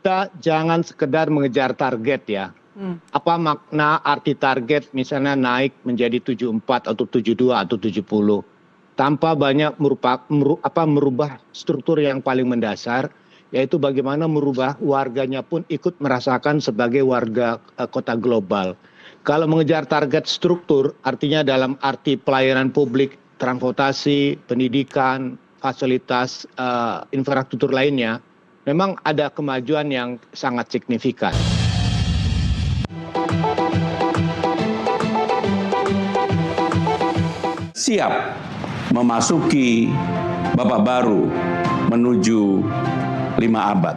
Kita jangan sekedar mengejar target ya. Apa makna arti target misalnya naik menjadi 74 atau 72 atau 70 tanpa banyak merubah struktur yang paling mendasar, yaitu bagaimana merubah warganya pun ikut merasakan sebagai warga kota global. Kalau mengejar target struktur, artinya dalam arti pelayanan publik, transportasi, pendidikan, fasilitas, infrastruktur lainnya, memang ada kemajuan yang sangat signifikan. Siap memasuki babak baru menuju 5 abad.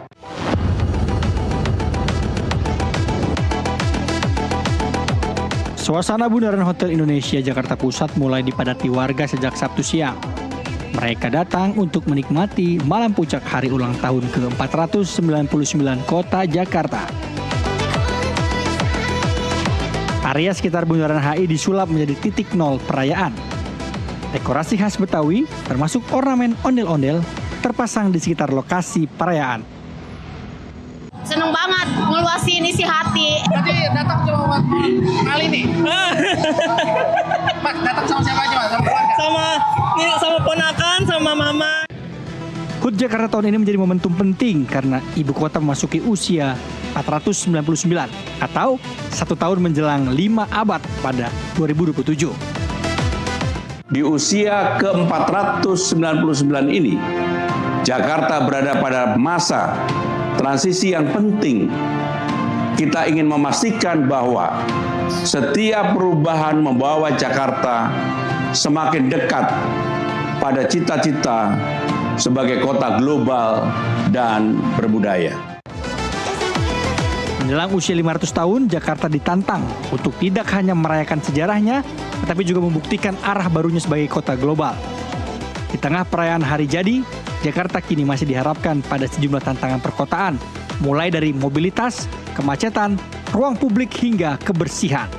Suasana Bundaran Hotel Indonesia Jakarta Pusat mulai dipadati warga sejak Sabtu siang. Mereka datang untuk menikmati malam puncak hari ulang tahun ke-499 Kota Jakarta. Area sekitar Bundaran HI disulap menjadi titik nol perayaan. Dekorasi khas Betawi, termasuk ornamen ondel-ondel, terpasang di sekitar lokasi perayaan. Seneng banget, ngeluasin isi hati. Tadi datang cuma kali nih. Mas, datang sama siapa aja, Mas? Sama keluarga? Sama ponakan, sama mama. HUT Jakarta tahun ini menjadi momentum penting karena ibu kota memasuki usia 499 atau 1 tahun menjelang 5 abad pada 2027. Di usia ke-499 ini, Jakarta berada pada masa transisi yang penting. Kita ingin memastikan bahwa setiap perubahan membawa Jakarta semakin dekat pada cita-cita sebagai kota global dan berbudaya. Menjelang usia 500 tahun, Jakarta ditantang untuk tidak hanya merayakan sejarahnya, tetapi juga membuktikan arah barunya sebagai kota global. Di tengah perayaan hari jadi, Jakarta kini masih diharapkan pada sejumlah tantangan perkotaan, mulai dari mobilitas, kemacetan, ruang publik hingga kebersihan.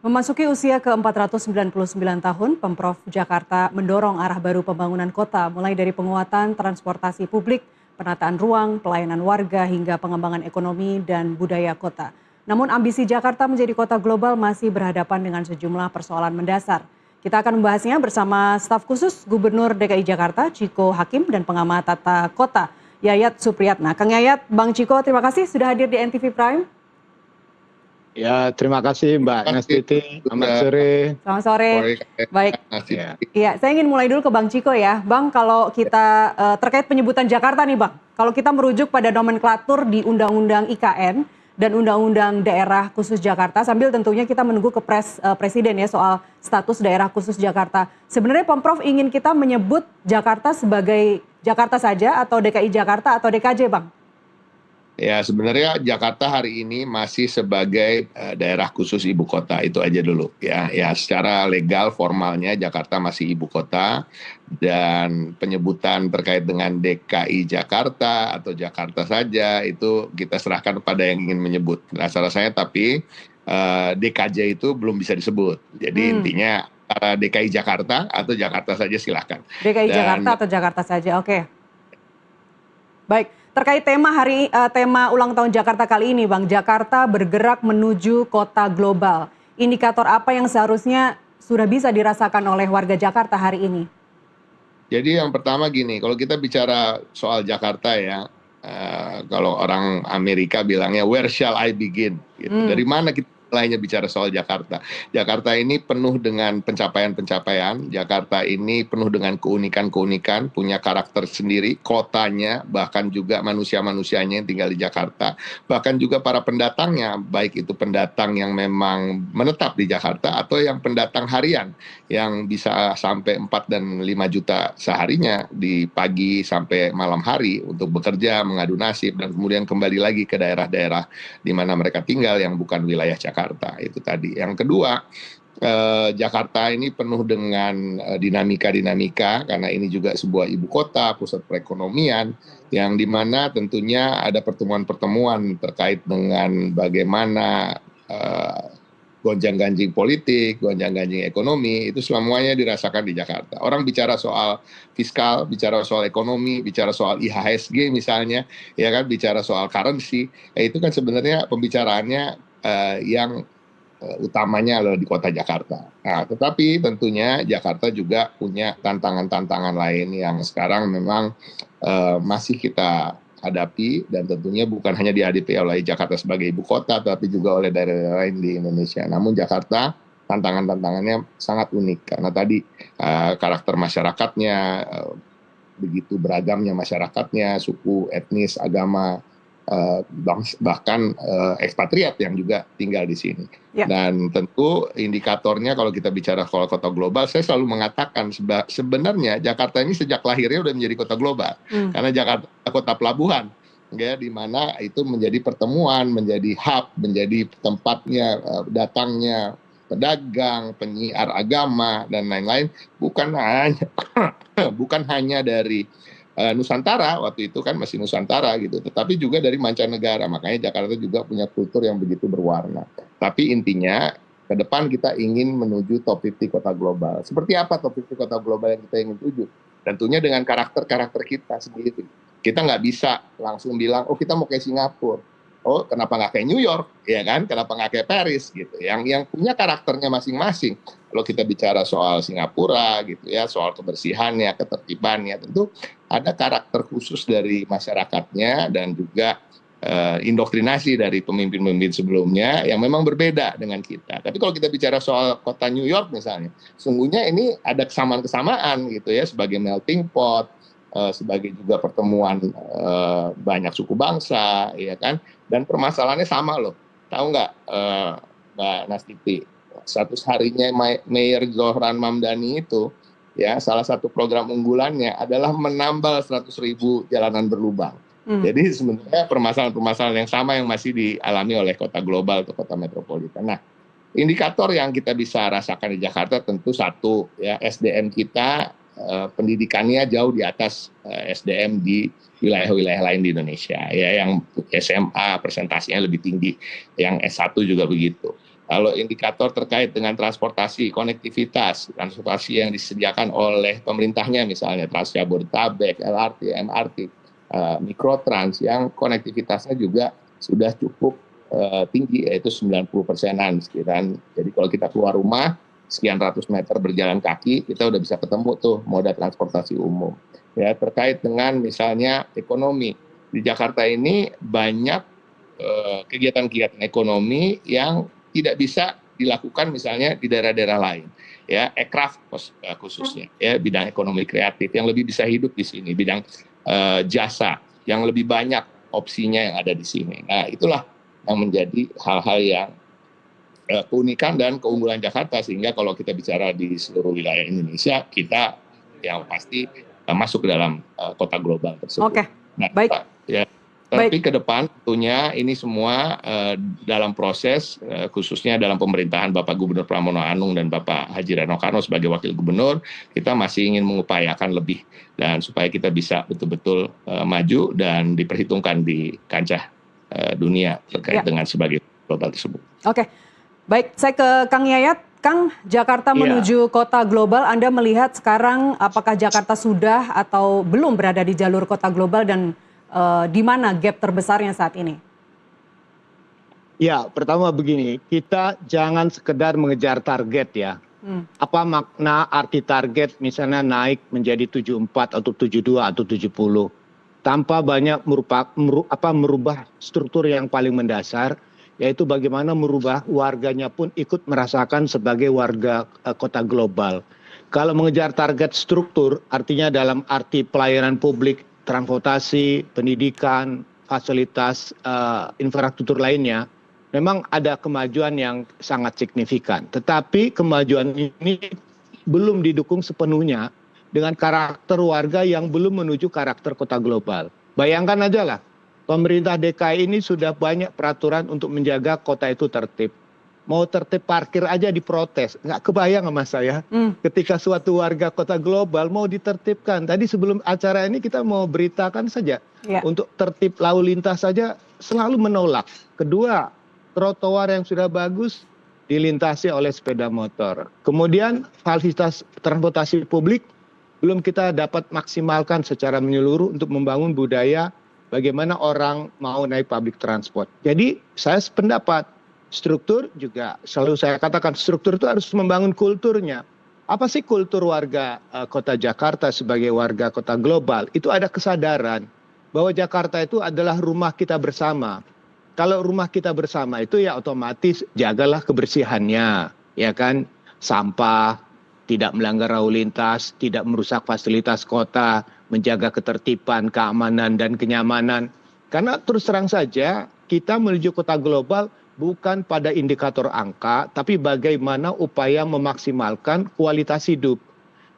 Memasuki usia ke-499 tahun, Pemprov Jakarta mendorong arah baru pembangunan kota, mulai dari penguatan transportasi publik, penataan ruang, pelayanan warga, hingga pengembangan ekonomi dan budaya kota. Namun ambisi Jakarta menjadi kota global masih berhadapan dengan sejumlah persoalan mendasar. Kita akan membahasnya bersama staf khusus Gubernur DKI Jakarta, Chiko Hakim, dan pengamat tata kota, Yayat Supriyatna. Kang Yayat, Bang Chiko, terima kasih sudah hadir di NTV Prime. Ya, terima kasih Mbak Nastiti. Selamat sore. Selamat sore. Baik. Iya, saya ingin mulai dulu ke Bang Chiko ya. Bang, kalau kita terkait penyebutan Jakarta nih Bang, kalau kita merujuk pada nomenklatur di Undang-Undang IKN dan Undang-Undang Daerah Khusus Jakarta, sambil tentunya kita menunggu ke Presiden ya soal status daerah khusus Jakarta. Sebenarnya Pemprov ingin kita menyebut Jakarta sebagai Jakarta saja atau DKI Jakarta atau DKJ Bang? Ya, sebenarnya Jakarta hari ini masih sebagai daerah khusus ibu kota, itu aja dulu ya. Ya, secara legal formalnya Jakarta masih ibu kota, dan penyebutan terkait dengan DKI Jakarta atau Jakarta saja itu kita serahkan kepada yang ingin menyebut. Rasa-rasanya tapi DKJ itu belum bisa disebut. Jadi intinya antara DKI Jakarta atau Jakarta saja silahkan. DKI Jakarta atau Jakarta saja, oke. Baik. Terkait tema ulang tahun Jakarta kali ini, Bang, Jakarta bergerak menuju kota global. Indikator apa yang seharusnya sudah bisa dirasakan oleh warga Jakarta hari ini? Jadi yang pertama gini, kalau kita bicara soal Jakarta ya, kalau orang Amerika bilangnya where shall I begin? Gitu. Dari mana kita mulainya bicara soal Jakarta? Jakarta ini penuh dengan pencapaian-pencapaian. Jakarta ini penuh dengan keunikan-keunikan, punya karakter sendiri, kotanya, bahkan juga manusia-manusianya yang tinggal di Jakarta. Bahkan juga para pendatangnya, baik itu pendatang yang memang menetap di Jakarta atau yang pendatang harian yang bisa sampai 4 dan 5 juta seharinya di pagi sampai malam hari untuk bekerja, mengadu nasib, dan kemudian kembali lagi ke daerah-daerah di mana mereka tinggal yang bukan wilayah Jakarta. Itu tadi. Yang kedua, Jakarta ini penuh dengan dinamika-dinamika karena ini juga sebuah ibu kota, pusat perekonomian yang dimana tentunya ada pertemuan-pertemuan terkait dengan bagaimana gonjang-ganjing politik, gonjang-ganjing ekonomi, itu semuanya dirasakan di Jakarta. Orang bicara soal fiskal, bicara soal ekonomi, bicara soal IHSG misalnya, ya kan, bicara soal currency, itu kan sebenarnya pembicaraannya yang utamanya adalah di kota Jakarta. Nah, tetapi tentunya Jakarta juga punya tantangan-tantangan lain yang sekarang memang masih kita hadapi, dan tentunya bukan hanya dihadapi oleh Jakarta sebagai ibu kota, tapi juga oleh daerah lain di Indonesia. Namun Jakarta tantangannya sangat unik karena tadi karakter masyarakatnya, begitu beragamnya masyarakatnya, suku, etnis, agama, bahkan ekspatriat yang juga tinggal di sini. Ya. Dan tentu indikatornya kalau kita bicara soal kota global, saya selalu mengatakan sebenarnya Jakarta ini sejak lahirnya udah menjadi kota global. Karena Jakarta kota pelabuhan, ya, di mana itu menjadi pertemuan, menjadi hub, menjadi tempatnya datangnya pedagang, penyiar agama, dan lain-lain, bukan hanya dari Nusantara, waktu itu kan masih Nusantara gitu, tetapi juga dari mancanegara. Makanya Jakarta juga punya kultur yang begitu berwarna. Tapi intinya ke depan kita ingin menuju top 50 kota global. Seperti apa top 50 kota global yang kita ingin tuju? Tentunya dengan karakter-karakter kita sendiri. Kita nggak bisa langsung bilang, oh kita mau kayak Singapura. Oh, kenapa nggak kayak New York, ya kan? Kenapa nggak kayak Paris, gitu? Yang punya karakternya masing-masing. Kalau kita bicara soal Singapura, gitu ya, soal kebersihannya, ketertibannya, tentu ada karakter khusus dari masyarakatnya dan juga indoktrinasi dari pemimpin-pemimpin sebelumnya yang memang berbeda dengan kita. Tapi kalau kita bicara soal kota New York misalnya, sungguhnya ini ada kesamaan-kesamaan, gitu ya, sebagai melting pot, sebagai juga pertemuan banyak suku bangsa, ya kan? Dan permasalahannya sama loh. Tahu nggak, Mbak Nastiti, satu harinya Mayor Zohran Mamdani itu, ya, salah satu program unggulannya adalah menambal 100.000 jalanan berlubang. Jadi sebenarnya permasalahan-permasalahan yang sama yang masih dialami oleh kota global atau kota metropolitan. Nah, indikator yang kita bisa rasakan di Jakarta tentu satu, ya, SDM kita, pendidikannya jauh di atas SDM di wilayah-wilayah lain di Indonesia, ya, yang SMA presentasinya lebih tinggi, yang S1 juga begitu. Kalau indikator terkait dengan transportasi, konektivitas, transportasi yang disediakan oleh pemerintahnya misalnya Trans Jabodetabek, LRT, MRT, Mikrotrans, yang konektivitasnya juga sudah cukup tinggi, yaitu 90%-an sekiranya. Jadi kalau kita keluar rumah sekian ratus meter berjalan kaki, kita udah bisa ketemu tuh moda transportasi umum. Ya, terkait dengan misalnya ekonomi, di Jakarta ini banyak kegiatan-kegiatan ekonomi yang tidak bisa dilakukan misalnya di daerah-daerah lain, ya, aircraft khususnya, ya, bidang ekonomi kreatif yang lebih bisa hidup di sini, bidang jasa yang lebih banyak opsinya yang ada di sini. Nah, itulah yang menjadi hal-hal yang keunikan dan keunggulan Jakarta, sehingga kalau kita bicara di seluruh wilayah Indonesia, kita yang pasti masuk ke dalam kota global tersebut. Oke, nah, baik. Ya, tapi ke depan tentunya ini semua dalam proses, khususnya dalam pemerintahan Bapak Gubernur Pramono Anung dan Bapak Haji Rano Karno sebagai Wakil Gubernur, kita masih ingin mengupayakan lebih, dan supaya kita bisa betul-betul maju dan diperhitungkan di kancah dunia terkait dengan sebagai global tersebut. Oke. Baik, saya ke Kang Yayat. Kang, Jakarta menuju kota global, Anda melihat sekarang apakah Jakarta sudah atau belum berada di jalur kota global, dan di mana gap terbesarnya saat ini? Ya, pertama begini, kita jangan sekedar mengejar target, ya. Apa makna arti target misalnya naik menjadi 74 atau 72 atau 70 tanpa banyak merubah struktur yang paling mendasar, yaitu bagaimana merubah warganya pun ikut merasakan sebagai warga kota global. Kalau mengejar target struktur, artinya dalam arti pelayanan publik, transportasi, pendidikan, fasilitas, infrastruktur lainnya, memang ada kemajuan yang sangat signifikan. Tetapi kemajuan ini belum didukung sepenuhnya dengan karakter warga yang belum menuju karakter kota global. Bayangkan aja lah, pemerintah DKI ini sudah banyak peraturan untuk menjaga kota itu tertib. Mau tertib parkir aja diprotes. Nggak kebayang sama saya ketika suatu warga kota global mau ditertibkan. Tadi sebelum acara ini kita mau beritakan saja. Untuk tertib lalu lintas saja selalu menolak. Kedua, trotoar yang sudah bagus dilintasi oleh sepeda motor. Kemudian fasilitas transportasi publik belum kita dapat maksimalkan secara menyeluruh untuk membangun budaya bagaimana orang mau naik public transport. Jadi saya sependapat, struktur juga selalu saya katakan struktur itu harus membangun kulturnya. Apa sih kultur warga kota Jakarta sebagai warga kota global? Itu ada kesadaran bahwa Jakarta itu adalah rumah kita bersama. Kalau rumah kita bersama itu ya otomatis jagalah kebersihannya, ya kan? Sampah, tidak melanggar lalu lintas, tidak merusak fasilitas kota, menjaga ketertiban, keamanan, dan kenyamanan. Karena terus terang saja kita menuju kota global bukan pada indikator angka, tapi bagaimana upaya memaksimalkan kualitas hidup.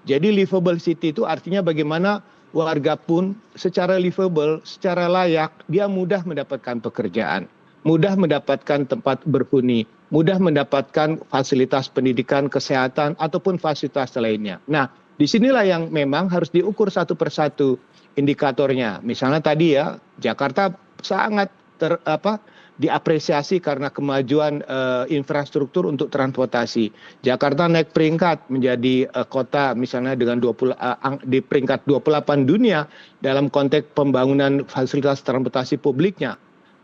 Jadi livable city itu artinya bagaimana warga pun secara livable, secara layak, dia mudah mendapatkan pekerjaan, mudah mendapatkan tempat berhuni, mudah mendapatkan fasilitas pendidikan, kesehatan, ataupun fasilitas lainnya. Nah, disinilah yang memang harus diukur satu persatu indikatornya. Misalnya tadi ya, Jakarta sangat diapresiasi karena kemajuan infrastruktur untuk transportasi. Jakarta naik peringkat menjadi kota misalnya dengan di peringkat 28 dunia dalam konteks pembangunan fasilitas transportasi publiknya.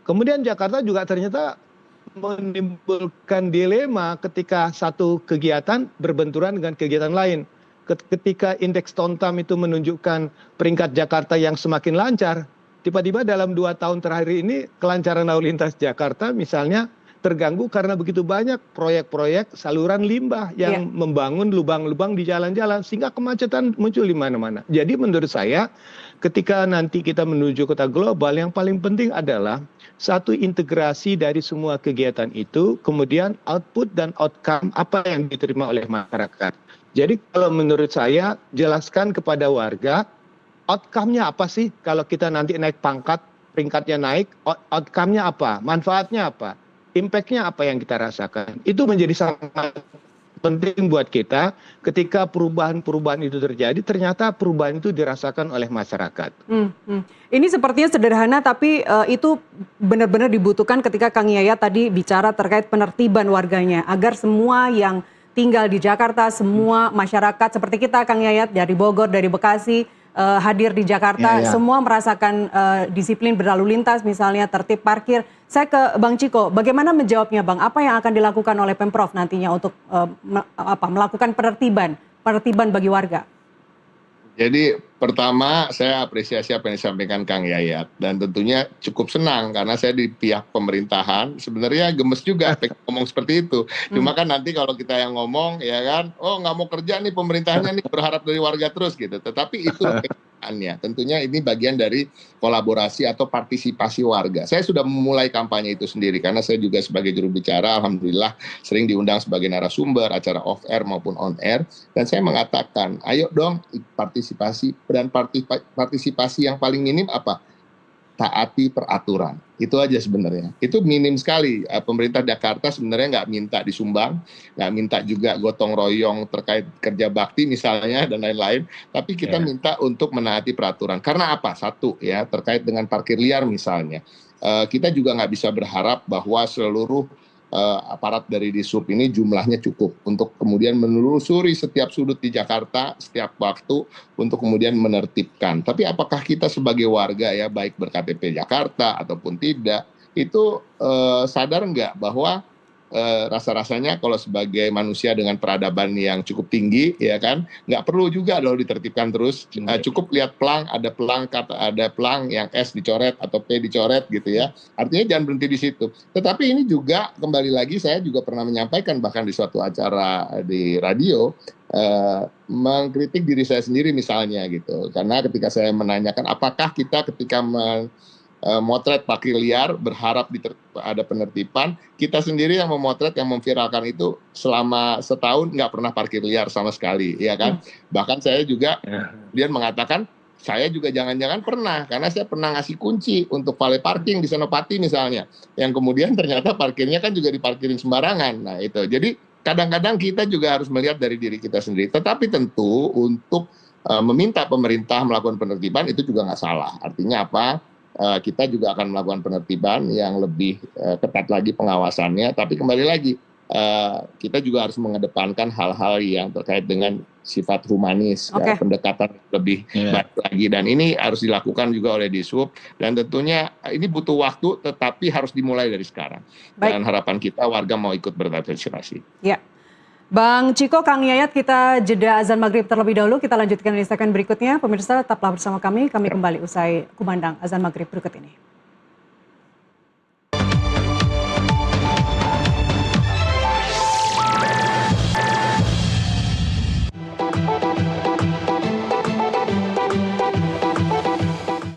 Kemudian Jakarta juga ternyata menimbulkan dilema ketika satu kegiatan berbenturan dengan kegiatan lain. Ketika indeks Tontam itu menunjukkan peringkat Jakarta yang semakin lancar, tiba-tiba dalam 2 tahun terakhir ini kelancaran lalu lintas Jakarta misalnya terganggu karena begitu banyak proyek-proyek saluran limbah yang membangun lubang-lubang di jalan-jalan sehingga kemacetan muncul di mana-mana. Jadi menurut saya ketika nanti kita menuju kota global yang paling penting adalah satu integrasi dari semua kegiatan itu, kemudian output dan outcome apa yang diterima oleh masyarakat. Jadi kalau menurut saya jelaskan kepada warga outcome-nya apa sih kalau kita nanti naik pangkat, peringkatnya naik, outcome-nya apa, manfaatnya apa, impact-nya apa yang kita rasakan. Itu menjadi sangat penting buat kita ketika perubahan-perubahan itu terjadi, ternyata perubahan itu dirasakan oleh masyarakat. Ini sepertinya sederhana, tapi itu benar-benar dibutuhkan ketika Kang Yayat tadi bicara terkait penertiban warganya, agar semua yang tinggal di Jakarta, semua masyarakat seperti kita, Kang Yayat, dari Bogor, dari Bekasi, hadir di Jakarta, semua merasakan disiplin berlalu lintas, misalnya tertib parkir. Saya ke Bang Ciko, bagaimana menjawabnya Bang? Apa yang akan dilakukan oleh Pemprov nantinya untuk melakukan penertiban bagi warga? Jadi pertama saya apresiasi apa yang disampaikan Kang Yayat dan tentunya cukup senang karena saya di pihak pemerintahan sebenarnya gemes juga ngomong seperti itu. Cuma kan nanti kalau kita yang ngomong ya kan, oh nggak mau kerja nih pemerintahnya nih berharap dari warga terus gitu. Tetapi itu kenyataannya. Tentunya ini bagian dari kolaborasi atau partisipasi warga. Saya sudah memulai kampanye itu sendiri karena saya juga sebagai juru bicara alhamdulillah sering diundang sebagai narasumber acara off air maupun on air dan saya mengatakan ayo dong partisipasi dan partisipasi yang paling minim apa? Taati peraturan. Itu aja sebenarnya. Itu minim sekali. Pemerintah Jakarta sebenarnya nggak minta disumbang, nggak minta juga gotong royong terkait kerja bakti misalnya dan lain-lain. Tapi kita minta untuk menaati peraturan. Karena apa? Satu ya terkait dengan parkir liar misalnya. Kita juga nggak bisa berharap bahwa seluruh aparat dari Dishub ini jumlahnya cukup untuk kemudian menelusuri setiap sudut di Jakarta setiap waktu untuk kemudian menertibkan. Tapi apakah kita sebagai warga ya baik berKTP Jakarta ataupun tidak itu sadar nggak bahwa rasa-rasanya kalau sebagai manusia dengan peradaban yang cukup tinggi ya kan nggak perlu juga loh ditertibkan terus, cukup lihat pelang, ada pelang yang S dicoret atau P dicoret gitu ya, artinya jangan berhenti di situ. Tetapi ini juga kembali lagi saya juga pernah menyampaikan bahkan di suatu acara di radio mengkritik diri saya sendiri misalnya gitu, karena ketika saya menanyakan apakah kita ketika motret parkir liar berharap ada penertiban, kita sendiri yang memotret yang memviralkan itu selama setahun nggak pernah parkir liar sama sekali ya kan. Bahkan saya juga kemudian mengatakan saya juga jangan-jangan pernah karena saya pernah ngasih kunci untuk valet parking di Senopati misalnya yang kemudian ternyata parkirnya kan juga diparkirin sembarangan. Nah itu jadi kadang-kadang kita juga harus melihat dari diri kita sendiri, tetapi tentu untuk meminta pemerintah melakukan penertiban itu juga nggak salah. Artinya apa? Kita juga akan melakukan penertiban yang lebih ketat lagi pengawasannya, tapi kembali lagi kita juga harus mengedepankan hal-hal yang terkait dengan sifat humanis, ya, pendekatan lebih baik lagi, dan ini harus dilakukan juga oleh Dishub, dan tentunya ini butuh waktu, tetapi harus dimulai dari sekarang. Dan harapan kita warga mau ikut berpartisipasi. Ya, Bang Ciko, Kang Yayat, kita jeda azan maghrib terlebih dahulu. Kita lanjutkan di segmen berikutnya. Pemirsa tetaplah bersama kami kembali usai kumandang azan maghrib berikut ini.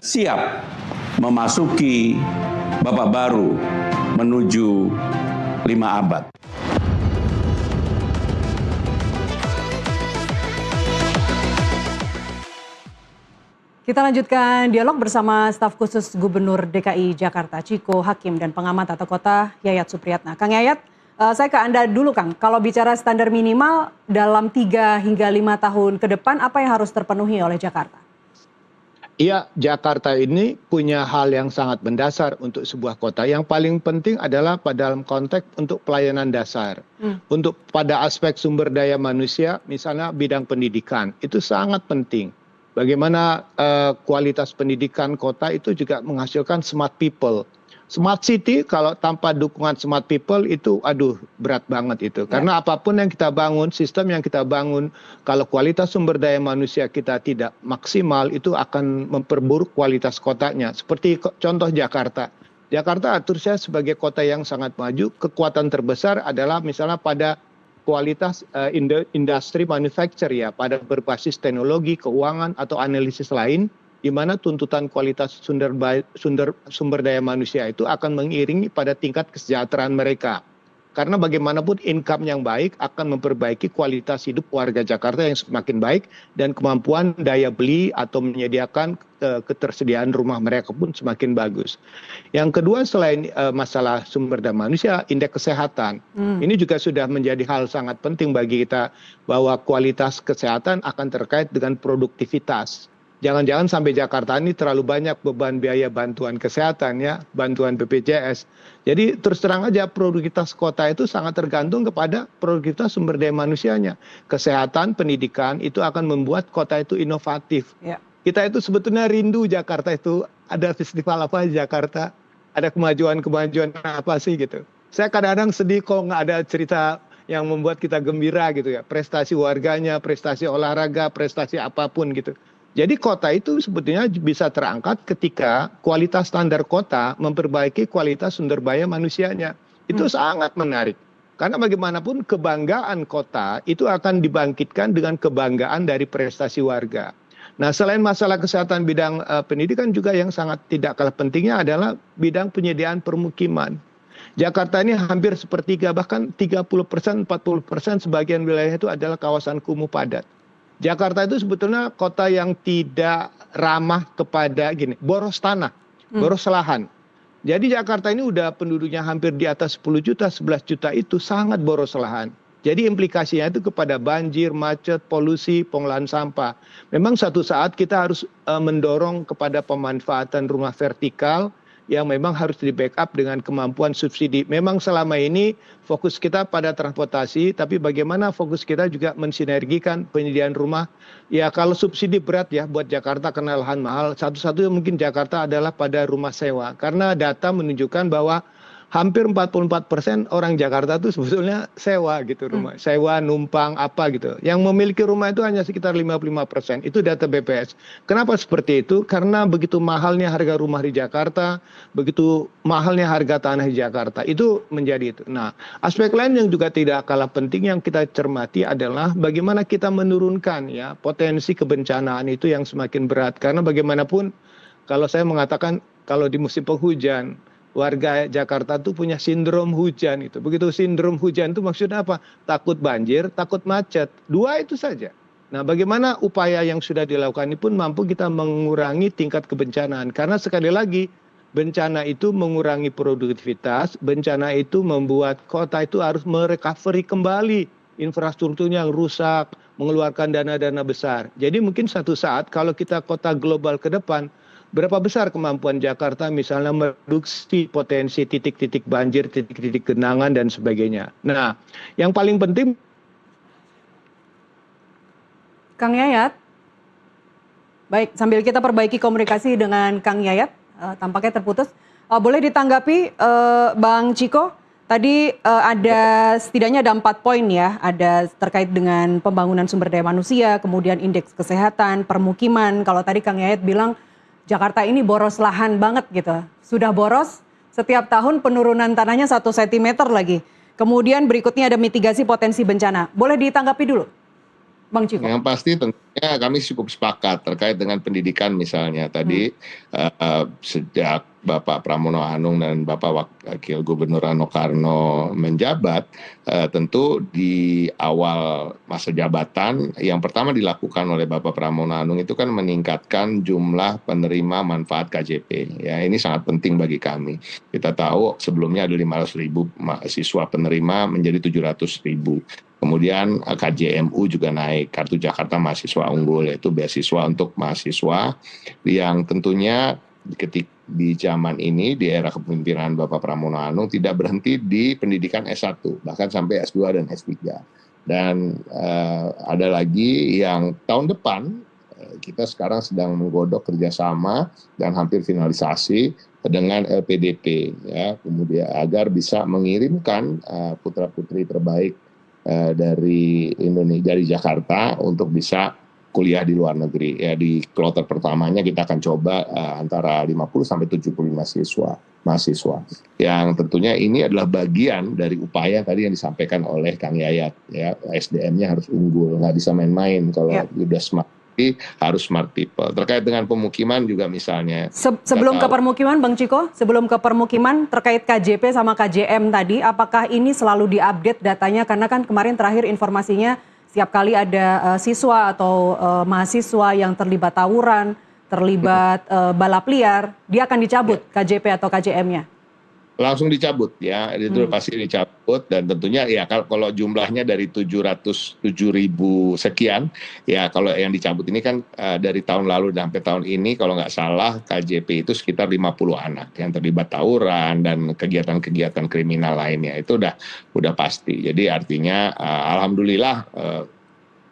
Siap memasuki babak baru menuju 5 abad. Kita lanjutkan dialog bersama staf khusus Gubernur DKI Jakarta Ciko Hakim dan pengamat tata kota Yayat Supriyatna. Kang Yayat, saya ke Anda dulu Kang. Kalau bicara standar minimal dalam 3 hingga 5 tahun ke depan, apa yang harus terpenuhi oleh Jakarta? Iya, Jakarta ini punya hal yang sangat mendasar untuk sebuah kota. Yang paling penting adalah pada dalam konteks untuk pelayanan dasar. Untuk pada aspek sumber daya manusia, misalnya bidang pendidikan, itu sangat penting. Bagaimana kualitas pendidikan kota itu juga menghasilkan smart people. Smart city kalau tanpa dukungan smart people itu berat banget itu. Karena apapun yang kita bangun, sistem yang kita bangun, kalau kualitas sumber daya manusia kita tidak maksimal, itu akan memperburuk kualitas kotanya. Seperti contoh Jakarta. Jakarta atur saya sebagai kota yang sangat maju, kekuatan terbesar adalah misalnya pada kualitas industri manufacture ya, pada berbasis teknologi, keuangan atau analisis lain, di mana tuntutan kualitas sumber daya manusia itu akan mengiringi pada tingkat kesejahteraan mereka. Karena bagaimanapun income yang baik akan memperbaiki kualitas hidup warga Jakarta yang semakin baik, dan kemampuan daya beli atau menyediakan ketersediaan rumah mereka pun semakin bagus. Yang kedua, selain masalah sumber daya manusia, indeks kesehatan. Ini juga sudah menjadi hal sangat penting bagi kita, bahwa kualitas kesehatan akan terkait dengan produktivitas. Jangan-jangan sampai Jakarta ini terlalu banyak beban biaya bantuan kesehatan ya, bantuan BPJS. Jadi terus terang aja produktivitas kota itu sangat tergantung kepada produktivitas sumber daya manusianya. Kesehatan, pendidikan itu akan membuat kota itu inovatif. Kita itu sebetulnya rindu Jakarta itu ada festival apa di Jakarta, ada kemajuan-kemajuan apa sih gitu. Saya kadang-kadang sedih kalau nggak ada cerita yang membuat kita gembira gitu ya. Prestasi warganya, prestasi olahraga, prestasi apapun gitu. Jadi kota itu sebetulnya bisa terangkat ketika kualitas standar kota memperbaiki kualitas sumber daya manusianya. Itu sangat menarik. Karena bagaimanapun kebanggaan kota itu akan dibangkitkan dengan kebanggaan dari prestasi warga. Nah, selain masalah kesehatan, bidang pendidikan juga yang sangat tidak kalah pentingnya adalah bidang penyediaan permukiman. Jakarta ini hampir sepertiga, bahkan 30%, 40% sebagian wilayah itu adalah kawasan kumuh padat. Jakarta itu sebetulnya kota yang tidak ramah kepada boros tanah, boros lahan. Jadi Jakarta ini udah penduduknya hampir di atas 10 juta, 11 juta, itu sangat boros lahan. Jadi implikasinya itu kepada banjir, macet, polusi, pengolahan sampah. Memang suatu saat kita harus mendorong kepada pemanfaatan rumah vertikal yang memang harus di-backup dengan kemampuan subsidi. Memang selama ini fokus kita pada transportasi, tapi bagaimana fokus kita juga mensinergikan penyediaan rumah. Ya kalau subsidi berat ya buat Jakarta karena lahan mahal, satu-satunya mungkin Jakarta adalah pada rumah sewa. Karena data menunjukkan bahwa hampir 44% orang Jakarta itu sebetulnya sewa gitu rumah. Sewa, numpang, apa gitu. Yang memiliki rumah itu hanya sekitar 55%. Itu data BPS. Kenapa seperti itu? Karena begitu mahalnya harga rumah di Jakarta, begitu mahalnya harga tanah di Jakarta. Itu menjadi itu. Nah, aspek lain yang juga tidak kalah penting yang kita cermati adalah bagaimana kita menurunkan ya potensi kebencanaan itu yang semakin berat. Karena bagaimanapun kalau saya mengatakan kalau di musim penghujan, warga Jakarta tuh punya sindrom hujan itu. Begitu sindrom hujan itu maksudnya apa? Takut banjir, takut macet. Dua itu saja. Nah, bagaimana upaya yang sudah dilakukan ini pun mampu kita mengurangi tingkat kebencanaan. Karena sekali lagi, bencana itu mengurangi produktivitas, bencana itu membuat kota itu harus merecovery kembali infrastrukturnya yang rusak, mengeluarkan dana-dana besar. Jadi mungkin satu saat kalau kita kota global ke depan, berapa besar kemampuan Jakarta misalnya mereduksi potensi titik-titik banjir, titik-titik genangan dan sebagainya. Nah, yang paling penting Kang Yayat, baik, sambil kita perbaiki komunikasi dengan Kang Yayat, tampaknya terputus. Boleh ditanggapi Bang Ciko, tadi setidaknya ada 4 poin ya, ada terkait dengan pembangunan sumber daya manusia, kemudian indeks kesehatan, permukiman. Kalau tadi Kang Yayat bilang Jakarta ini boros lahan banget gitu, sudah boros, setiap tahun penurunan tanahnya 1 cm lagi. Kemudian berikutnya ada mitigasi potensi bencana. Boleh ditanggapi dulu, Bang Ciko? Yang pasti tentunya kami cukup sepakat terkait dengan pendidikan misalnya. Tadi sejak Bapak Pramono Anung dan Bapak Wakil Gubernur Rano Karno menjabat, tentu di awal masa jabatan yang pertama dilakukan oleh Bapak Pramono Anung itu kan meningkatkan jumlah penerima manfaat KJP. Ya, ini sangat penting bagi kami. Kita tahu sebelumnya ada 500.000 mahasiswa penerima menjadi 700.000. Kemudian KJMU juga naik, Kartu Jakarta Mahasiswa Unggul, yaitu beasiswa untuk mahasiswa yang tentunya di zaman ini, di era kepemimpinan Bapak Pramono Anung tidak berhenti di pendidikan S1, bahkan sampai S2 dan S3. Dan ada lagi yang tahun depan, kita sekarang sedang menggodok kerjasama dan hampir finalisasi dengan LPDP, ya, kemudian agar bisa mengirimkan putra-putri terbaik dari Indonesia, dari Jakarta untuk bisa kuliah di luar negeri. Ya, di kloter pertamanya kita akan coba antara 50 sampai 75 mahasiswa. Yang tentunya ini adalah bagian dari upaya tadi yang disampaikan oleh Kang Yayat, ya, SDM-nya harus unggul, nggak bisa main-main kalau udah smart, harus smart people. Terkait dengan pemukiman juga misalnya. Sebelum ke permukiman, Bang Ciko, sebelum ke permukiman terkait KJP sama KJM tadi, apakah ini selalu diupdate datanya? Karena kan kemarin terakhir informasinya setiap kali ada siswa atau mahasiswa yang terlibat tawuran, terlibat balap liar, dia akan dicabut KJP atau KJM-nya? Langsung dicabut, ya, itu pasti dicabut. Dan tentunya ya kalau jumlahnya dari 707.000 sekian, ya kalau yang dicabut ini kan dari tahun lalu dan sampai tahun ini kalau nggak salah KJP itu sekitar 50 anak yang terlibat tawuran dan kegiatan-kegiatan kriminal lainnya, itu udah pasti. Jadi artinya alhamdulillah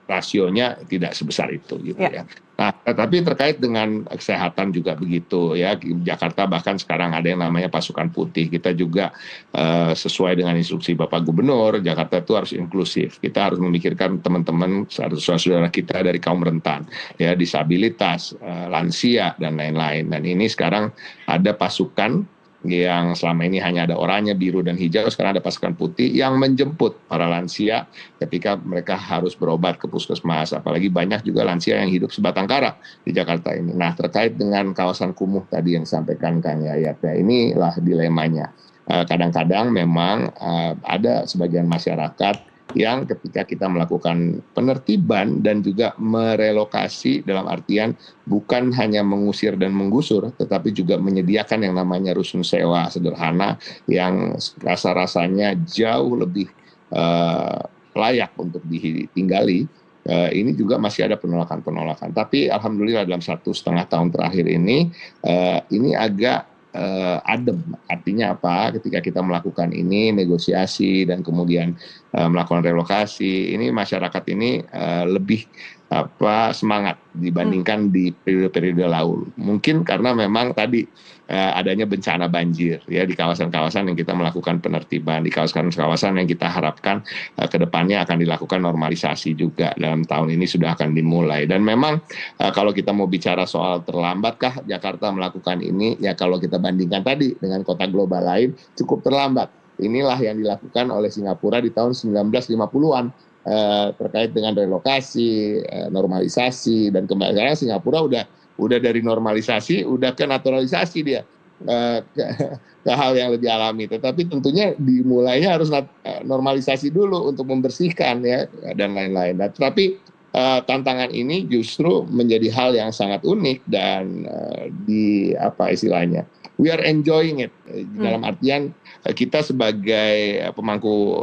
rasionya tidak sebesar itu gitu ya. Nah, tapi terkait dengan kesehatan juga begitu ya. Jakarta bahkan sekarang ada yang namanya pasukan putih. Kita juga sesuai dengan instruksi Bapak Gubernur, Jakarta itu harus inklusif. Kita harus memikirkan teman-teman saudara-saudara kita dari kaum rentan, ya, disabilitas, lansia dan lain-lain. Dan ini sekarang ada pasukan yang selama ini hanya ada oranye, biru, dan hijau, sekarang ada pasukan putih yang menjemput para lansia ketika mereka harus berobat ke puskesmas. Apalagi banyak juga lansia yang hidup sebatang kara di Jakarta ini. Nah, terkait dengan kawasan kumuh tadi yang disampaikan Kang Yayat, ya, inilah dilemanya. Kadang-kadang memang ada sebagian masyarakat yang ketika kita melakukan penertiban dan juga merelokasi, dalam artian bukan hanya mengusir dan menggusur, tetapi juga menyediakan yang namanya rusun sewa sederhana yang rasa-rasanya jauh lebih layak untuk ditinggali. Ini juga masih ada penolakan-penolakan. Tapi alhamdulillah dalam 1,5 tahun terakhir ini agak adem. Artinya apa? Ketika kita melakukan ini, negosiasi dan kemudian melakukan relokasi, ini masyarakat ini lebih semangat dibandingkan di periode-periode lalu. Mungkin karena memang tadi adanya bencana banjir, ya, di kawasan-kawasan yang kita melakukan penertiban, di kawasan-kawasan yang kita harapkan ke depannya akan dilakukan normalisasi juga dalam tahun ini sudah akan dimulai. Dan memang kalau kita mau bicara soal terlambatkah Jakarta melakukan ini, ya kalau kita bandingkan tadi dengan kota global lain cukup terlambat. Inilah yang dilakukan oleh Singapura di tahun 1950-an. Terkait dengan relokasi, normalisasi, dan kembali Singapura udah dari normalisasi udah ke naturalisasi dia ke hal yang lebih alami. Tetapi tentunya dimulainya harus normalisasi dulu untuk membersihkan, ya, dan lain-lain. Nah, tetapi tantangan ini justru menjadi hal yang sangat unik dan we are enjoying it, dalam artian kita sebagai pemangku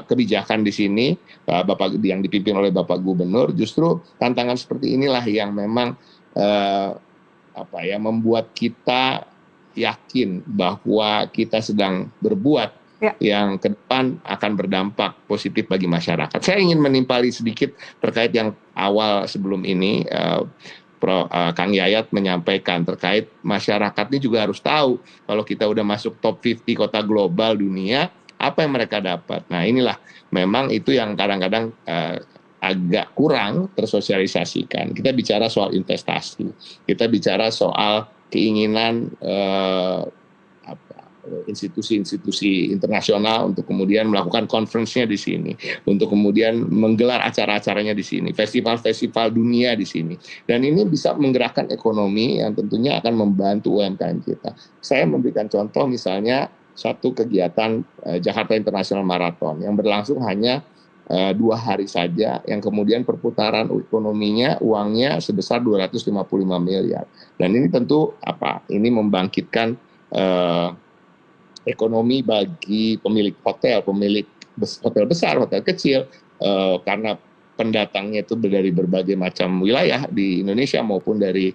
kebijakan di sini, Bapak yang dipimpin oleh Bapak Gubernur, justru tantangan seperti inilah yang memang membuat kita yakin bahwa kita sedang berbuat yang ke depan akan berdampak positif bagi masyarakat. Saya ingin menimpali sedikit terkait yang awal sebelum ini, Kang Yayat menyampaikan terkait masyarakat ini juga harus tahu kalau kita udah masuk top 50 kota global dunia, apa yang mereka dapat. Nah inilah memang itu yang kadang-kadang agak kurang tersosialisasikan. Kita bicara soal investasi, kita bicara soal keinginan institusi-institusi internasional untuk kemudian melakukan conference-nya di sini, untuk kemudian menggelar acara-acaranya di sini, festival-festival dunia di sini. Dan ini bisa menggerakkan ekonomi yang tentunya akan membantu UMKM kita. Saya memberikan contoh misalnya satu kegiatan Jakarta International Marathon yang berlangsung hanya 2 hari saja, yang kemudian perputaran ekonominya, uangnya sebesar 255 miliar. Dan ini tentu ini membangkitkan ekonomi bagi pemilik hotel besar, hotel kecil, karena pendatangnya itu dari berbagai macam wilayah di Indonesia maupun dari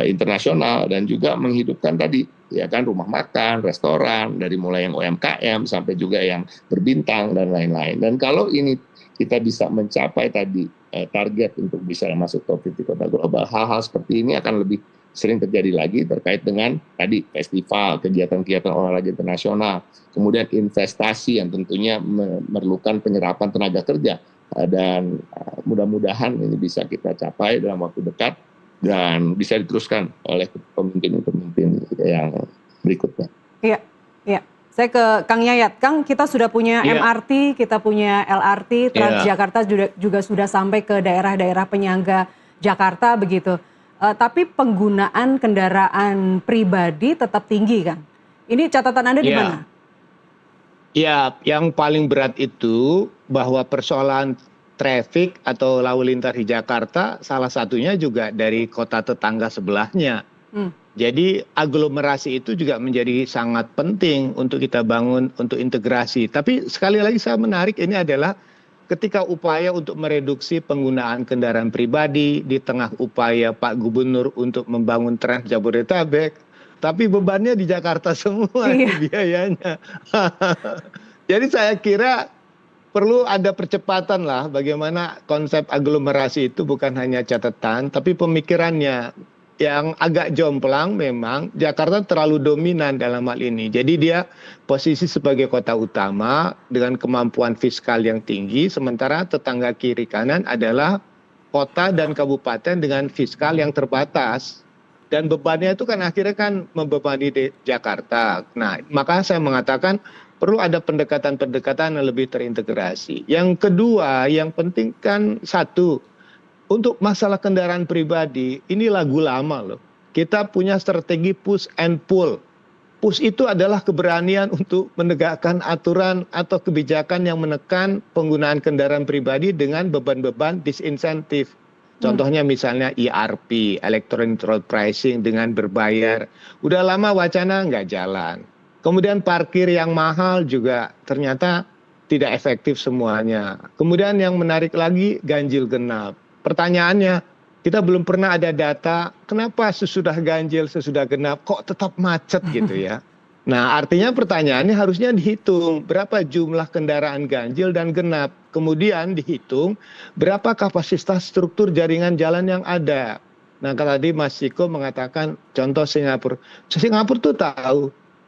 internasional, dan juga menghidupkan tadi ya kan rumah makan, restoran, dari mulai yang UMKM sampai juga yang berbintang dan lain-lain. Dan kalau ini kita bisa mencapai tadi target untuk bisa masuk top 50 kota global, hal-hal seperti ini akan lebih sering terjadi lagi terkait dengan tadi festival, kegiatan-kegiatan olahraga internasional, kemudian investasi yang tentunya memerlukan penyerapan tenaga kerja, dan mudah-mudahan ini bisa kita capai dalam waktu dekat dan bisa diteruskan oleh pemimpin-pemimpin yang berikutnya. Iya. Saya ke Kang Yayat. Kang, kita sudah punya MRT, kita punya LRT, Transjakarta juga sudah sampai ke daerah-daerah penyangga Jakarta begitu. Tapi penggunaan kendaraan pribadi tetap tinggi kan? Ini catatan Anda di mana? Ya, yang paling berat itu bahwa persoalan traffic atau lalu lintas di Jakarta salah satunya juga dari kota tetangga sebelahnya. Jadi aglomerasi itu juga menjadi sangat penting untuk kita bangun untuk integrasi. Tapi sekali lagi saya menarik ini adalah ketika upaya untuk mereduksi penggunaan kendaraan pribadi di tengah upaya Pak Gubernur untuk membangun Trans Jabodetabek, tapi bebannya di Jakarta semua biayanya. Jadi saya kira perlu ada percepatan lah bagaimana konsep aglomerasi itu bukan hanya catatan, tapi pemikirannya yang agak jomplang. Memang Jakarta terlalu dominan dalam hal ini. Jadi dia posisi sebagai kota utama dengan kemampuan fiskal yang tinggi, sementara tetangga kiri kanan adalah kota dan kabupaten dengan fiskal yang terbatas. Dan bebannya itu kan akhirnya kan membebani di Jakarta. Nah, maka saya mengatakan perlu ada pendekatan-pendekatan yang lebih terintegrasi. Yang kedua, yang penting kan satu, untuk masalah kendaraan pribadi, ini lagu lama loh. Kita punya strategi push and pull. Push itu adalah keberanian untuk menegakkan aturan atau kebijakan yang menekan penggunaan kendaraan pribadi dengan beban-beban disinsentif. Contohnya misalnya ERP, Electronic Road Pricing dengan berbayar. Udah lama wacana nggak jalan. Kemudian parkir yang mahal juga ternyata tidak efektif semuanya. Kemudian yang menarik lagi ganjil genap. Pertanyaannya, kita belum pernah ada data kenapa sesudah ganjil, sesudah genap kok tetap macet gitu ya. Nah, artinya pertanyaannya harusnya dihitung berapa jumlah kendaraan ganjil dan genap. Kemudian dihitung berapa kapasitas struktur jaringan jalan yang ada. Nah, kalau tadi Mas Ciko mengatakan contoh Singapura. Singapura tuh tahu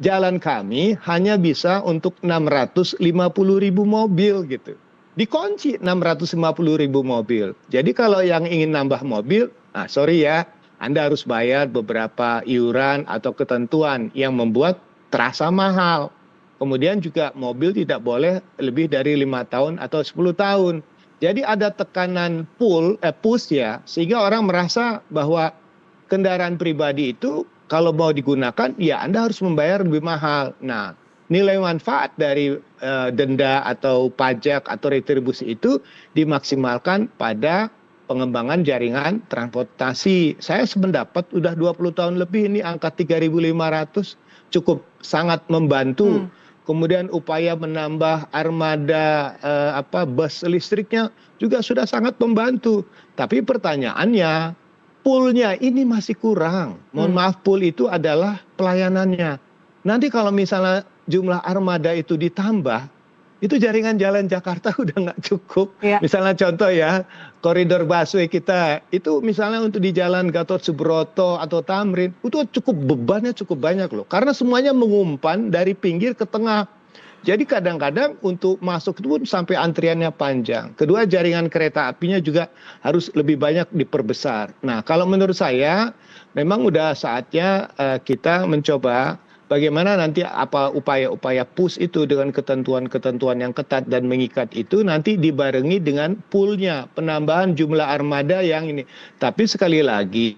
jalan kami hanya bisa untuk 650.000 mobil gitu. Dikunci 650.000 mobil. Jadi kalau yang ingin nambah mobil, nah sorry ya, Anda harus bayar beberapa iuran atau ketentuan yang membuat terasa mahal. Kemudian juga mobil tidak boleh lebih dari 5 tahun atau 10 tahun. Jadi ada tekanan push ya, sehingga orang merasa bahwa kendaraan pribadi itu kalau mau digunakan, ya Anda harus membayar lebih mahal. Nah, nilai manfaat dari denda atau pajak atau retribusi itu dimaksimalkan pada pengembangan jaringan transportasi. Saya sependapat udah 20 tahun lebih ini angka 3.500 cukup sangat membantu. Kemudian upaya menambah armada bus listriknya juga sudah sangat membantu. Tapi pertanyaannya, poolnya ini masih kurang. Mohon maaf, pool itu adalah pelayanannya. Nanti kalau misalnya jumlah armada itu ditambah, itu jaringan jalan Jakarta udah nggak cukup. Iya. Misalnya contoh ya, koridor busway kita, itu misalnya untuk di jalan Gatot Subroto atau Tamrin, itu bebannya cukup banyak loh. Karena semuanya mengumpan dari pinggir ke tengah. Jadi kadang-kadang untuk masuk itu pun sampai antriannya panjang. Kedua, jaringan kereta apinya juga harus lebih banyak diperbesar. Nah, kalau menurut saya memang udah saatnya kita mencoba bagaimana nanti apa upaya-upaya push itu dengan ketentuan-ketentuan yang ketat dan mengikat itu nanti dibarengi dengan poolnya, penambahan jumlah armada yang ini. Tapi sekali lagi,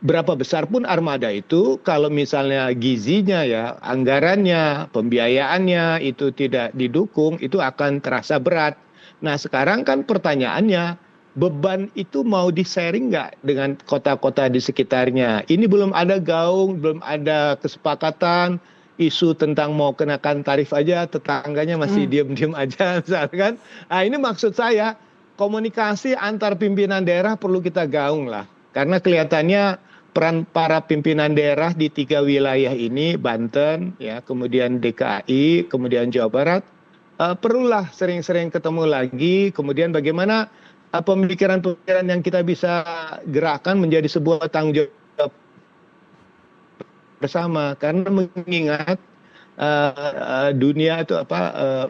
berapa besar pun armada itu, kalau misalnya gizinya ya, anggarannya, pembiayaannya itu tidak didukung, itu akan terasa berat. Nah sekarang kan pertanyaannya, beban itu mau di-sharing nggak dengan kota-kota di sekitarnya? Ini belum ada gaung, belum ada kesepakatan, isu tentang mau kenakan tarif aja, tetangganya masih diem-diem aja misalkan. Nah ini maksud saya, komunikasi antar pimpinan daerah perlu kita gaung lah. Karena kelihatannya peran para pimpinan daerah di 3 wilayah ini, Banten, ya, kemudian DKI, kemudian Jawa Barat, perlulah sering-sering ketemu lagi, kemudian bagaimana pemikiran-pemikiran yang kita bisa gerakan menjadi sebuah tanggung jawab bersama. Karena mengingat dunia itu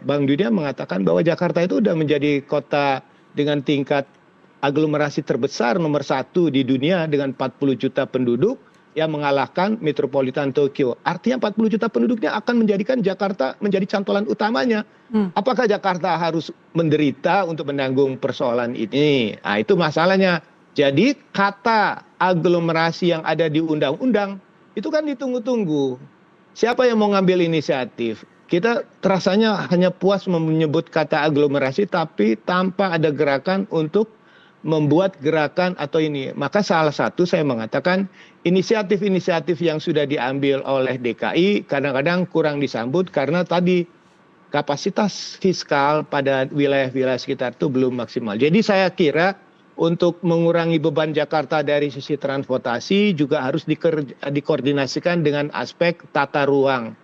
Bank Dunia mengatakan bahwa Jakarta itu udah menjadi kota dengan tingkat aglomerasi terbesar nomor 1 di dunia dengan 40 juta penduduk yang mengalahkan metropolitan Tokyo. Artinya 40 juta penduduknya akan menjadikan Jakarta menjadi cantolan utamanya. Apakah Jakarta harus menderita untuk menanggung persoalan ini? Nah, itu masalahnya. Jadi kata aglomerasi yang ada di undang-undang itu kan ditunggu-tunggu. Siapa yang mau ngambil inisiatif? Kita rasanya hanya puas menyebut kata aglomerasi tapi tanpa ada gerakan untuk membuat gerakan atau ini. Maka salah satu saya mengatakan inisiatif-inisiatif yang sudah diambil oleh DKI kadang-kadang kurang disambut karena tadi kapasitas fiskal pada wilayah-wilayah sekitar itu belum maksimal. Jadi saya kira untuk mengurangi beban Jakarta dari sisi transportasi juga harus dikoordinasikan dengan aspek tata ruang.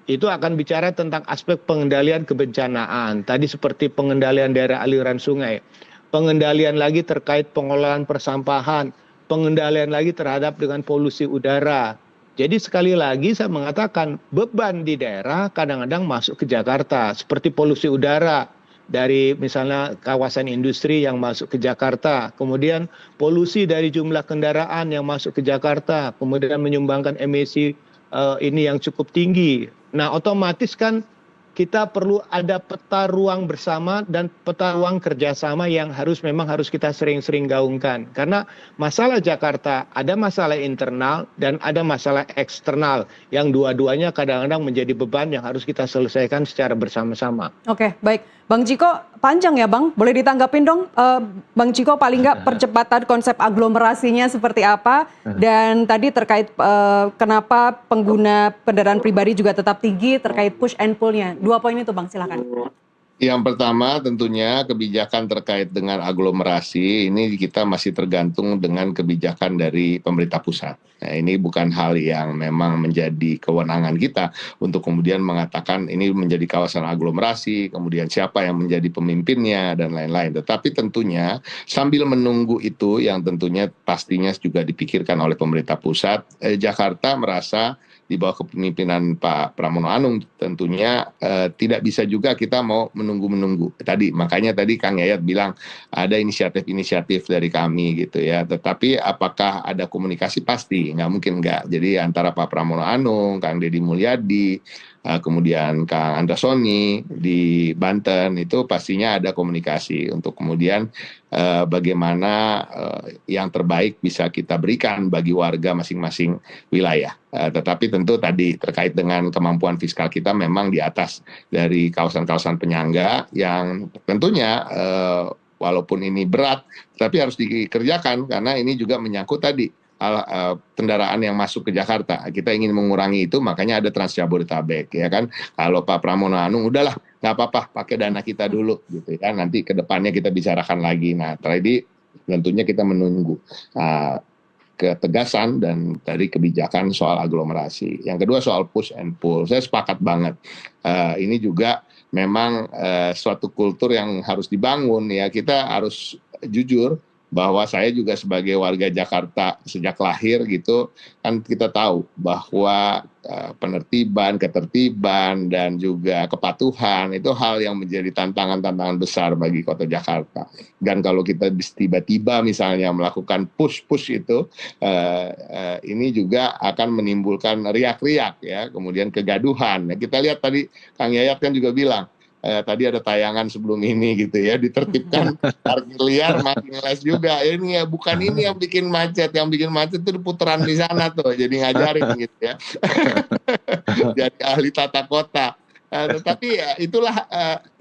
Itu akan bicara tentang aspek pengendalian kebencanaan. Tadi seperti pengendalian daerah aliran sungai. Pengendalian lagi terkait pengolahan persampahan, pengendalian lagi terhadap dengan polusi udara. Jadi sekali lagi saya mengatakan beban di daerah kadang-kadang masuk ke Jakarta, seperti polusi udara dari misalnya kawasan industri yang masuk ke Jakarta, kemudian polusi dari jumlah kendaraan yang masuk ke Jakarta, kemudian menyumbangkan emisi ini yang cukup tinggi. Nah otomatis kan kita perlu ada peta ruang bersama dan peta ruang kerjasama yang memang harus kita sering-sering gaungkan. Karena masalah Jakarta ada masalah internal dan ada masalah eksternal yang dua-duanya kadang-kadang menjadi beban yang harus kita selesaikan secara bersama-sama. Oke, baik. Bang Ciko, panjang ya Bang? Boleh ditanggapin dong Bang Ciko paling nggak percepatan konsep aglomerasinya seperti apa? Dan tadi terkait kenapa pengguna kendaraan pribadi juga tetap tinggi terkait push and pull-nya. 2 poin itu Bang, silakan. Yang pertama tentunya kebijakan terkait dengan aglomerasi ini kita masih tergantung dengan kebijakan dari pemerintah pusat. Nah, ini bukan hal yang memang menjadi kewenangan kita untuk kemudian mengatakan ini menjadi kawasan aglomerasi, kemudian siapa yang menjadi pemimpinnya dan lain-lain. Tetapi tentunya sambil menunggu itu yang tentunya pastinya juga dipikirkan oleh pemerintah pusat, Jakarta merasa di bawah kepemimpinan Pak Pramono Anung tentunya tidak bisa juga kita mau menunggu-menunggu. Makanya tadi Kang Yayat bilang ada inisiatif-inisiatif dari kami gitu ya. Tetapi apakah ada komunikasi? Pasti, nggak mungkin nggak. Jadi antara Pak Pramono Anung, Kang Deddy Mulyadi, kemudian Kang Antasoni di Banten itu pastinya ada komunikasi untuk kemudian bagaimana yang terbaik bisa kita berikan bagi warga masing-masing wilayah. Tetapi tentu tadi terkait dengan kemampuan fiskal kita memang di atas dari kawasan-kawasan penyangga yang tentunya walaupun ini berat tapi harus dikerjakan karena ini juga menyangkut tadi kendaraan yang masuk ke Jakarta. Kita ingin mengurangi itu, makanya ada Trans Jabodetabek, ya kan. Kalau Pak Pramono Anung, udahlah, nggak apa-apa, pakai dana kita dulu, gitu ya. Nanti ke depannya kita bicarakan lagi. Nah, tadi tentunya kita menunggu. ketegasan dan dari kebijakan soal aglomerasi. Yang kedua soal push and pull. Saya sepakat banget. Ini juga memang suatu kultur yang harus dibangun ya. Kita harus jujur bahwa saya juga sebagai warga Jakarta sejak lahir gitu kan, kita tahu bahwa penertiban, ketertiban dan juga kepatuhan itu hal yang menjadi tantangan-tantangan besar bagi kota Jakarta. Dan kalau kita tiba-tiba misalnya melakukan push-push itu, ini juga akan menimbulkan riak-riak ya, kemudian kegaduhan. Nah, kita lihat tadi Kang Yayat kan juga bilang, tadi ada tayangan sebelum ini gitu ya, ditertibkan parkir liar makin les juga. Ini ya bukan ini yang bikin macet itu putaran di sana tuh, jadi ngajarin gitu ya. Jadi ahli tata kota. Tetapi ya itulah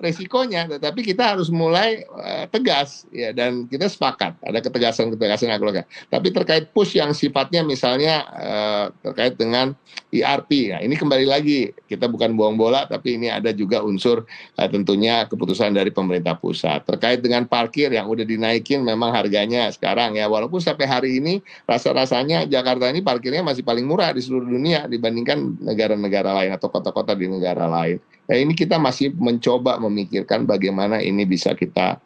resikonya. Tetapi kita harus mulai tegas ya, dan kita sepakat ada ketegasan yang keluar. Tapi terkait push yang sifatnya misalnya terkait dengan ERP, nah ini kembali lagi kita bukan buang bola, tapi ini ada juga unsur tentunya keputusan dari pemerintah pusat terkait dengan parkir yang udah dinaikin. Memang harganya sekarang ya, walaupun sampai hari ini rasanya Jakarta ini parkirnya masih paling murah di seluruh dunia dibandingkan negara-negara lain atau kota-kota di negara lain. Nah, ini kita masih mencoba memikirkan bagaimana ini bisa kita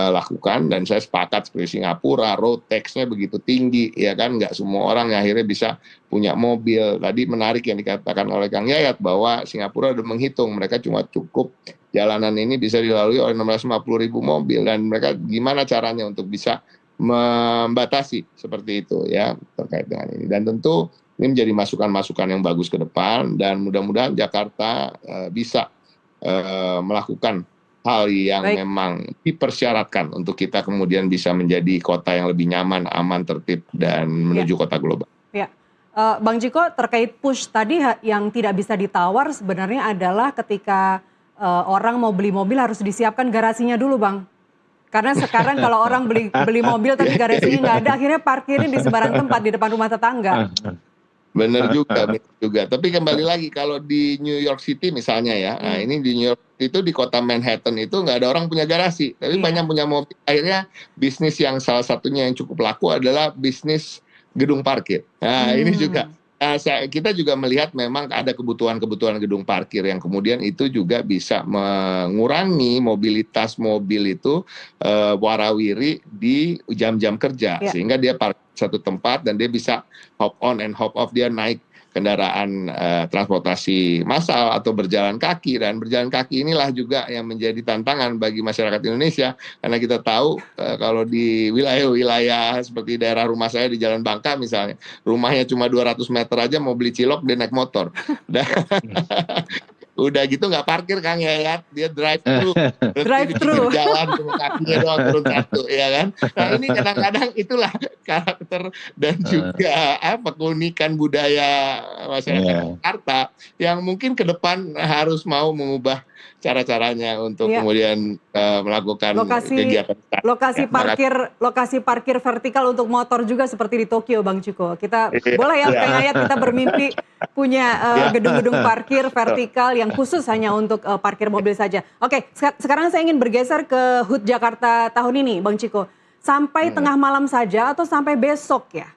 lakukan, dan saya sepakat seperti Singapura, road tax-nya begitu tinggi ya kan, nggak semua orang yang akhirnya bisa punya mobil. Tadi menarik yang dikatakan oleh Kang Yayat bahwa Singapura udah menghitung mereka cuma cukup jalanan ini bisa dilalui oleh 650.000 mobil, dan mereka gimana caranya untuk bisa membatasi seperti itu ya terkait dengan ini. Dan tentu ini menjadi masukan-masukan yang bagus ke depan, dan mudah-mudahan Jakarta bisa melakukan hal yang memang dipersyaratkan untuk kita kemudian bisa menjadi kota yang lebih nyaman, aman, tertib, dan menuju kota global. Ya. Bang Ciko, terkait push tadi yang tidak bisa ditawar sebenarnya adalah ketika orang mau beli mobil harus disiapkan garasinya dulu, Bang. Karena sekarang kalau orang beli mobil tapi garasinya nggak ada, akhirnya parkirnya di sembarang tempat di depan rumah tetangga. Benar juga. Tapi kembali lagi kalau di New York City misalnya ya, nah ini di New York itu di kota Manhattan itu nggak ada orang punya garasi, tapi banyak punya mobil. Akhirnya bisnis yang salah satunya yang cukup laku adalah bisnis gedung parkir. Nah ini juga. Kita juga melihat memang ada kebutuhan gedung parkir yang kemudian itu juga bisa mengurangi mobilitas mobil itu warawiri di jam-jam kerja, sehingga dia parkir satu tempat dan dia bisa hop on and hop off, dia naik kendaraan transportasi massal atau berjalan kaki. Dan berjalan kaki inilah juga yang menjadi tantangan bagi masyarakat Indonesia, karena kita tahu kalau di wilayah-wilayah seperti daerah rumah saya di Jalan Bangka misalnya, rumahnya cuma 200 meter aja mau beli cilok dia naik motor. Udah gitu nggak parkir Kang Yayat, dia drive thru jalan cuma kakinya doang turun satu ya kan. Nah ini kadang-kadang itulah karakter dan juga keunikan budaya masyarakat Jakarta yang mungkin ke depan harus mau mengubah cara-caranya untuk kemudian melakukan kegiatan lokasi parkir vertikal untuk motor juga seperti di Tokyo, Bang Ciko. Kita boleh ya Kang Yayat, kita bermimpi punya gedung-gedung parkir vertikal yang khusus hanya untuk parkir mobil saja. Oke, sekarang saya ingin bergeser ke HUT Jakarta tahun ini, Bang Ciko. Sampai tengah malam saja atau sampai besok ya?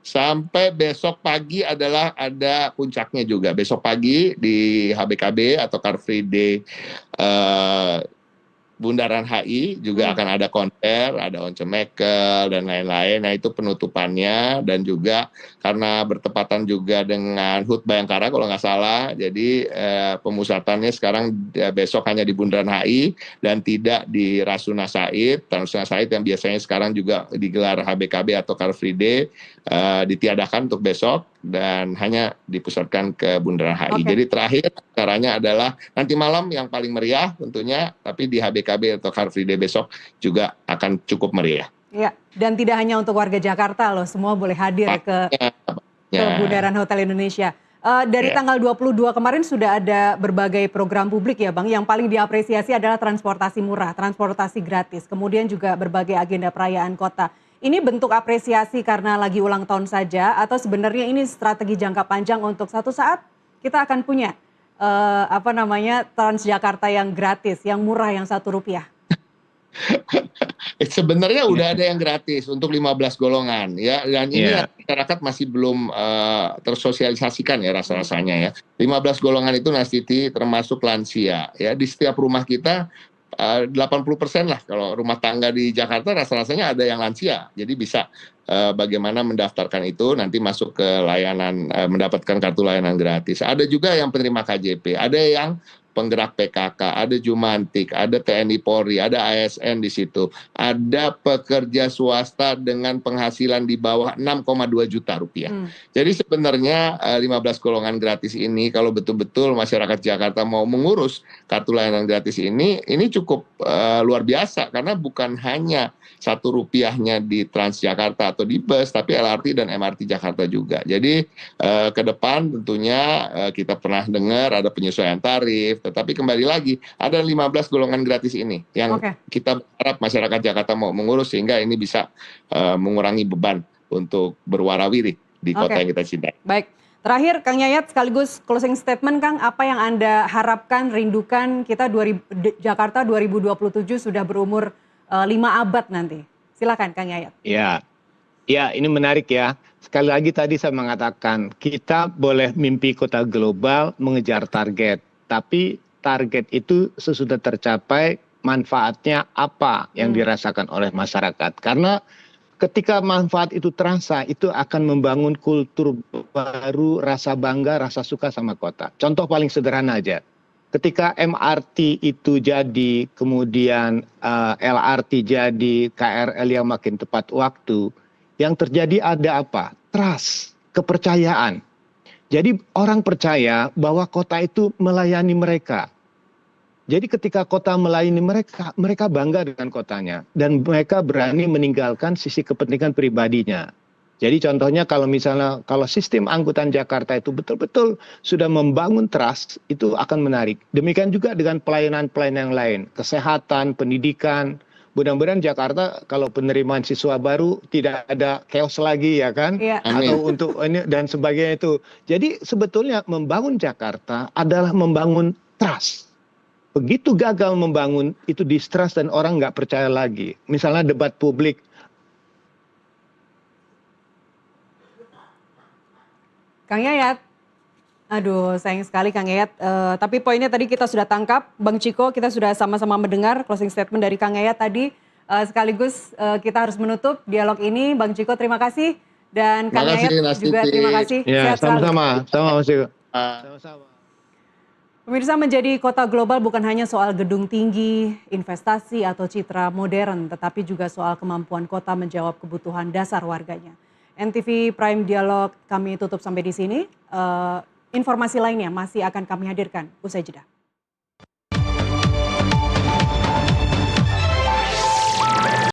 Sampai besok pagi ada puncaknya juga. Besok pagi di HBKB atau Car Free Day Bundaran HI juga akan ada konser, ada Once Mekel dan lain-lain. Nah itu penutupannya, dan juga karena bertepatan juga dengan HUT Bayangkara kalau nggak salah, jadi pemusatannya sekarang besok hanya di Bundaran HI dan tidak di Rasuna Said. Rasuna Said yang biasanya sekarang juga digelar HBKB atau Car Free Day ditiadakan untuk besok dan hanya dipusatkan ke Bundaran HI. Jadi terakhir acaranya adalah nanti malam yang paling meriah tentunya, tapi di HBKB atau Car Free Day besok juga akan cukup meriah. Ya, dan tidak hanya untuk warga Jakarta loh, semua boleh hadir ke Bundaran Hotel Indonesia. Dari tanggal 22 kemarin sudah ada berbagai program publik ya Bang, yang paling diapresiasi adalah transportasi murah, transportasi gratis, kemudian juga berbagai agenda perayaan kota. Ini bentuk apresiasi karena lagi ulang tahun saja, atau sebenarnya ini strategi jangka panjang untuk satu saat kita akan punya Transjakarta yang gratis, yang murah, yang Rp1? Sebenarnya udah ada yang gratis untuk 15 golongan ya, dan ini Iya. masyarakat masih belum tersosialisasikan ya rasa-rasanya ya. 15 golongan itu Nastiti termasuk lansia ya. Di setiap rumah kita 80% lah kalau rumah tangga di Jakarta rasa-rasanya ada yang lansia. Jadi bisa bagaimana mendaftarkan itu nanti masuk ke layanan mendapatkan kartu layanan gratis. Ada juga yang penerima KJP, ada yang penggerak PKK, ada Jumantik, ada TNI Polri, ada ASN di situ, ada pekerja swasta dengan penghasilan di bawah 6,2 juta rupiah. Jadi sebenarnya 15 golongan gratis ini kalau betul-betul masyarakat Jakarta mau mengurus kartu layanan gratis ini cukup luar biasa karena bukan hanya Rp1 di Transjakarta atau di bus, tapi LRT dan MRT Jakarta juga. Jadi ke depan tentunya kita pernah dengar ada penyesuaian tarif, tetapi kembali lagi ada 15 golongan gratis ini yang kita berharap masyarakat Jakarta mau mengurus sehingga ini bisa mengurangi beban untuk berwarawiri di kota yang kita cintai. Baik, terakhir Kang Yayat sekaligus closing statement Kang, apa yang Anda harapkan, rindukan kita Jakarta 2027 sudah berumur 5 abad nanti. Silakan Kang Yayat. Ya, ini menarik ya. Sekali lagi tadi saya mengatakan kita boleh mimpi kota global mengejar target. Tapi target itu sesudah tercapai manfaatnya apa yang dirasakan oleh masyarakat. Karena ketika manfaat itu terasa, itu akan membangun kultur baru, rasa bangga, rasa suka sama kota. Contoh paling sederhana aja. Ketika MRT itu jadi, kemudian LRT jadi, KRL yang makin tepat waktu, yang terjadi ada apa? Trust, kepercayaan. Jadi orang percaya bahwa kota itu melayani mereka. Jadi ketika kota melayani mereka, mereka bangga dengan kotanya. Dan mereka berani meninggalkan sisi kepentingan pribadinya. Jadi contohnya kalau sistem angkutan Jakarta itu betul-betul sudah membangun trust, itu akan menarik. Demikian juga dengan pelayanan-pelayanan yang lain. Kesehatan, pendidikan. Mudah-mudahan Jakarta kalau penerimaan siswa baru tidak ada chaos lagi ya kan, atau untuk ini dan sebagainya itu. Jadi sebetulnya membangun Jakarta adalah membangun trust. Begitu gagal membangun itu distrust dan orang nggak percaya lagi. Misalnya debat publik. Kang Yayat, aduh sayang sekali Kang Yayat, tapi poinnya tadi kita sudah tangkap, Bang Ciko kita sudah sama-sama mendengar closing statement dari Kang Yayat tadi, sekaligus kita harus menutup dialog ini. Bang Ciko terima kasih, dan Kang Yayat juga terima kasih. Ya, sama-sama. Pemirsa, menjadi kota global bukan hanya soal gedung tinggi, investasi atau citra modern, tetapi juga soal kemampuan kota menjawab kebutuhan dasar warganya. NTV Prime Dialog kami tutup sampai di sini. Informasi lainnya masih akan kami hadirkan usai jeda.